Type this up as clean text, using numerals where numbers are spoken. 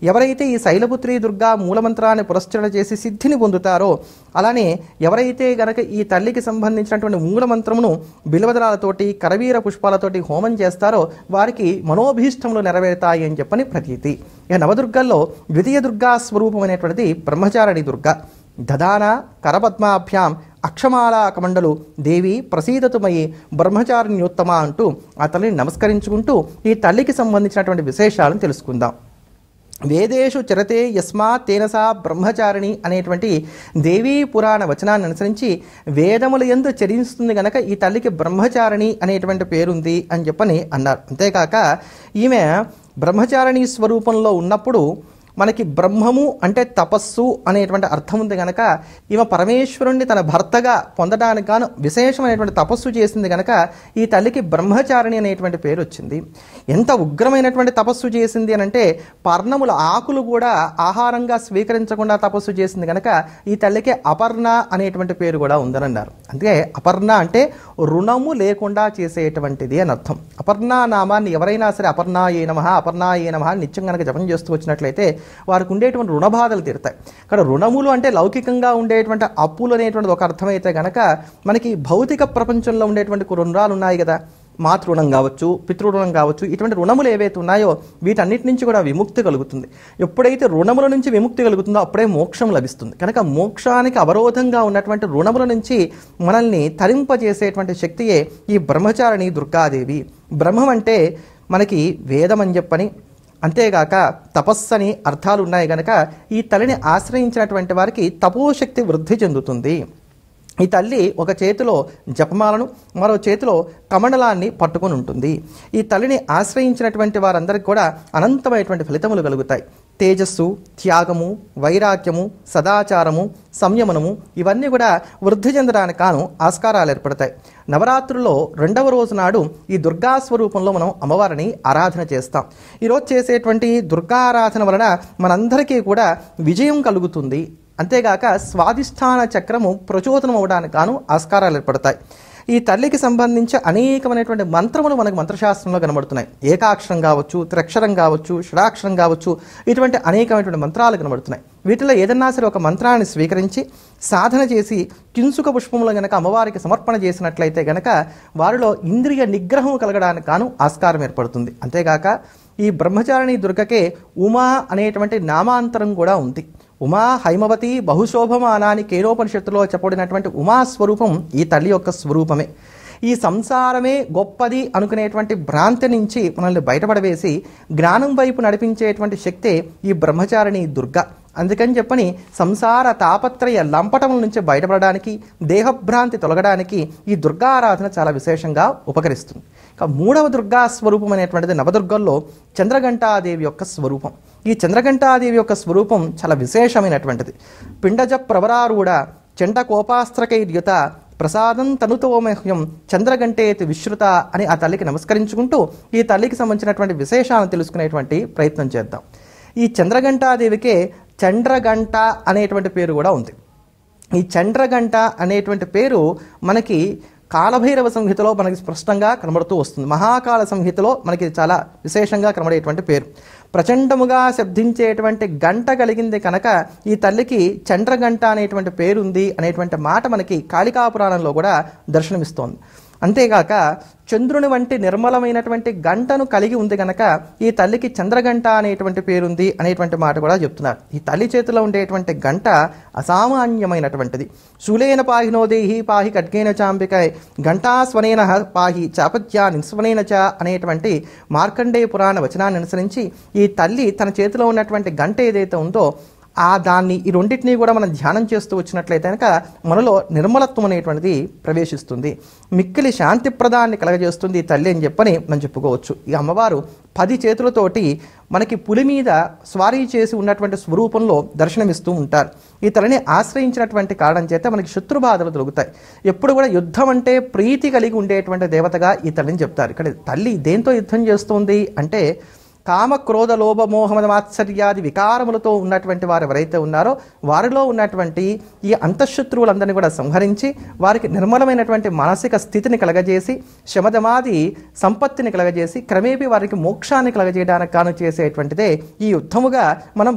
ఎవరైతే ఈ శైలపుత్రి దుర్గా మూలమంత్రాన్ని పురస్చరణ చేసి సిద్ధిని పొందుతారో, అలానే ఎవరైతే గనక ఈ తల్లికి సంబంధించినటువంటి మూలమంత్రమును బిల్వదళాలతోటి కరవీర పుష్పాలతోటి హోమం చేస్తారో వారికి మనోభీష్టములు నెరవేరుతాయి అని చెప్పని ప్రతీతి. ఇక నవదుర్గల్లో ద్వితీయ దుర్గా స్వరూపం అనేటువంటిది బ్రహ్మచారిణి దుర్గా. దదాన కరపద్మాభ్యాం అక్షమాలా కమండలు దేవి ప్రసీదతుమయి బ్రహ్మచారిణ్యోత్తమ అంటూ ఆ తల్లిని నమస్కరించుకుంటూ ఈ తల్లికి సంబంధించినటువంటి విశేషాలను తెలుసుకుందాం. వేదేషు చరతే యస్మాత్ తేనసా బ్రహ్మచారిణి అనేటువంటి దేవీ పురాణ వచనాన్ని అనుసరించి వేదముల యందు చరిస్తుంది గనక ఈ తల్లికి బ్రహ్మచారిణి అనేటువంటి పేరుంది అని చెప్పని అన్నారు. అంతేకాక ఈమె బ్రహ్మచారిణి స్వరూపంలో ఉన్నప్పుడు మనకి బ్రహ్మము అంటే తపస్సు అనేటువంటి అర్థం ఉంది కనుక ఈమె పరమేశ్వరుణ్ణి తన భర్తగా పొందడానికి గాను విశేషమైనటువంటి తపస్సు చేసింది కనుక ఈ తల్లికి బ్రహ్మచారిణి అనేటువంటి పేరు వచ్చింది. ఎంత ఉగ్రమైనటువంటి తపస్సు చేసింది అని అంటే పర్ణముల ఆకులు కూడా ఆహారంగా స్వీకరించకుండా తపస్సు చేసింది కనుక ఈ తల్లికి అపర్ణ అనేటువంటి పేరు కూడా ఉందని అన్నారు. అంటే అపర్ణ అంటే రుణము లేకుండా చేసేటువంటిది అని అర్థం. అపర్ణ నామాన్ని ఎవరైనా సరే అపర్ణాయే నమః అపర్ణాయే నమః నిత్యం కనుక జపం చేస్తూ వచ్చినట్లయితే వారికి ఉండేటువంటి రుణబాధలు తీరుతాయి. ఇక్కడ రుణములు అంటే లౌకికంగా ఉండేటువంటి అప్పులు అనేటువంటిది ఒక అర్థమైతే కనుక మనకి భౌతిక ప్రపంచంలో ఉండేటువంటి రుణాలు ఉన్నాయి కదా, మాతృ రుణం కావచ్చు, పితృరుణం కావచ్చు, ఇటువంటి రుణములు ఏవైతే ఉన్నాయో వీటన్నిటి నుంచి కూడా విముక్తి కలుగుతుంది. ఎప్పుడైతే రుణముల నుంచి విముక్తి కలుగుతుందో అప్పుడే మోక్షం లభిస్తుంది. కనుక మోక్షానికి అవరోధంగా ఉన్నటువంటి రుణముల నుంచి మనల్ని తరింపజేసేటువంటి శక్తియే ఈ బ్రహ్మచారిణి దుర్గాదేవి. బ్రహ్మం అంటే మనకి వేదం అని చెప్పని, అంతేగాక తపస్సని అర్థాలు ఉన్నాయి కనుక ఈ తల్లిని ఆశ్రయించినటువంటి వారికి తపోశక్తి వృద్ధి చెందుతుంది. ఈ తల్లి ఒక చేతిలో జపమాలను మరో చేతిలో కమండలాన్ని పట్టుకొని ఉంటుంది. ఈ తల్లిని ఆశ్రయించినటువంటి వారందరికీ కూడా అనంతమైనటువంటి ఫలితములు కలుగుతాయి. తేజస్సు, త్యాగము, వైరాగ్యము, సదాచారము, సంయమనము ఇవన్నీ కూడా వృద్ధి చెందడానికి కాను ఆస్కారాలు ఏర్పడతాయి. నవరాత్రుల్లో 2వ రోజు నాడు ఈ దుర్గా స్వరూపంలో మనం అమ్మవారిని ఆరాధన చేస్తాం. ఈరోజు చేసేటువంటి దుర్గా ఆరాధన వలన మనందరికీ కూడా విజయం కలుగుతుంది. అంతేగాక స్వాధిష్టాన చక్రము ప్రచోదనం అవడానికి గాను ఆస్కారాలు ఏర్పడతాయి. ఈ తల్లికి సంబంధించి అనేకమైనటువంటి మంత్రములు మనకు మంత్రశాస్త్రంలో కనబడుతున్నాయి. ఏకాక్షరం కావచ్చు, త్రక్షరం కావచ్చు, షడాక్షరం కావచ్చు, ఇటువంటి అనేకమైనటువంటి మంత్రాలు కనబడుతున్నాయి. వీటిలో ఏదన్నా సరే ఒక మంత్రాన్ని స్వీకరించి సాధన చేసి కింసుక పుష్పములు గనక అమ్మవారికి సమర్పణ చేసినట్లయితే గనక వారిలో ఇంద్రియ నిగ్రహం కలగడానికి గాను ఆస్కారం ఏర్పడుతుంది. అంతేగాక ఈ బ్రహ్మచారిణి దుర్గకే ఉమా అనేటువంటి నామాంతరం కూడా ఉంది. ఉమా హైమవతి బహుశోభమానాని కేనోపనిషత్తులో చెప్పబడినటువంటి ఉమాస్వరూపం ఈ తల్లి యొక్క స్వరూపమే. ఈ సంసారమే గొప్పది అనుకునేటువంటి భ్రాంతి నుంచి మనల్ని బయటపడవేసి జ్ఞానం వైపు నడిపించేటువంటి శక్తే ఈ బ్రహ్మచారిణి దుర్గ. అందుకని చెప్పని సంసార తాపత్రయ లంపటముల నుంచి బయటపడడానికి, దేహభ్రాంతి తొలగడానికి ఈ దుర్గా ఆరాధన చాలా విశేషంగా ఉపకరిస్తుంది. ఇక 3వ దుర్గా స్వరూపం అనేటువంటిది నవదుర్గల్లో చంద్రఘంటాదేవి యొక్క స్వరూపం. ఈ చంద్రఘంటాదేవి యొక్క స్వరూపం చాలా విశేషమైనటువంటిది. పిండజ ప్రవరారూఢ చండ కోపాస్త్రకైర్యుత ప్రసాదం తనుతోమహ్యం చంద్రగంటేతి విశ్రుత అని ఆ తల్లికి నమస్కరించుకుంటూ ఈ తల్లికి సంబంధించినటువంటి విశేషాలను తెలుసుకునేటువంటి ప్రయత్నం చేద్దాం. ఈ చంద్రఘంటాదేవికే చంద్రగంట అనేటువంటి పేరు కూడా ఉంది. ఈ చంద్రగంట అనేటువంటి పేరు మనకి కాలభైరవ సంహితలో మనకి స్పష్టంగా కనబడుతూ వస్తుంది. మహాకాల సంహితలో మనకి చాలా విశేషంగా కనబడేటువంటి పేరు. ప్రచండముగా శబ్దించేటువంటి గంట కలిగింది కనుక ఈ తల్లికి చంద్రగంట అనేటువంటి పేరుంది అనేటువంటి మాట మనకి కాళికాపురాణంలో కూడా దర్శనమిస్తోంది. అంతేగాక చంద్రుని వంటి నిర్మలమైనటువంటి గంటను కలిగి ఉంది కనుక ఈ తల్లికి చంద్రగంట అనేటువంటి పేరుంది అనేటువంటి మాట కూడా చెప్తున్నారు. ఈ తల్లి చేతిలో ఉండేటువంటి గంట అసామాన్యమైనటువంటిది. శూలేన పాహినోదేహి పాహి ఖడ్గేన చాంబికై ఘంటాస్వనేన పాహి చాపత్యా నిస్వనేన చ అనేటువంటి మార్కండేయ పురాణ వచనాన్ని అనుసరించి ఈ తల్లి తన చేతిలో ఉన్నటువంటి గంట ఏదైతే ఉందో దాన్ని ఈ రెండింటినీ కూడా మనం ధ్యానం చేస్తూ వచ్చినట్లయితే కనుక మనలో నిర్మలత్వం అనేటువంటిది ప్రవేశిస్తుంది. మిక్కిలి శాంతిప్రదాన్ని కలగజేస్తుంది ఈ తల్లి అని చెప్పని మనం చెప్పుకోవచ్చు. ఈ అమ్మవారు 10 చేతులతోటి మనకి పులి మీద స్వారీ చేసి ఉన్నటువంటి స్వరూపంలో దర్శనమిస్తూ ఉంటారు. ఈ తల్లిని ఆశ్రయించినటువంటి కారణం చేత మనకి శత్రుబాధలు దొరుకుతాయి. ఎప్పుడు కూడా యుద్ధం అంటే ప్రీతి కలిగి ఉండేటువంటి దేవతగా ఈ తల్లిని చెప్తారు. ఇక్కడ తల్లి దేంతో యుద్ధం చేస్తుంది అంటే కామ క్రోధ లోభ మోహమద మాత్సర్యాది వికారములతో ఉన్నటువంటి వారు ఎవరైతే ఉన్నారో వారిలో ఉన్నటువంటి ఈ అంతఃశత్రువులందరినీ కూడా సంహరించి వారికి నిర్మలమైనటువంటి మానసిక స్థితిని కలగజేసి శమదమాది సంపత్తిని కలగజేసి క్రమేపీ వారికి మోక్షాన్ని కలగజేయడానికి కాను చేసేటువంటిదే ఈ యుద్ధముగా మనం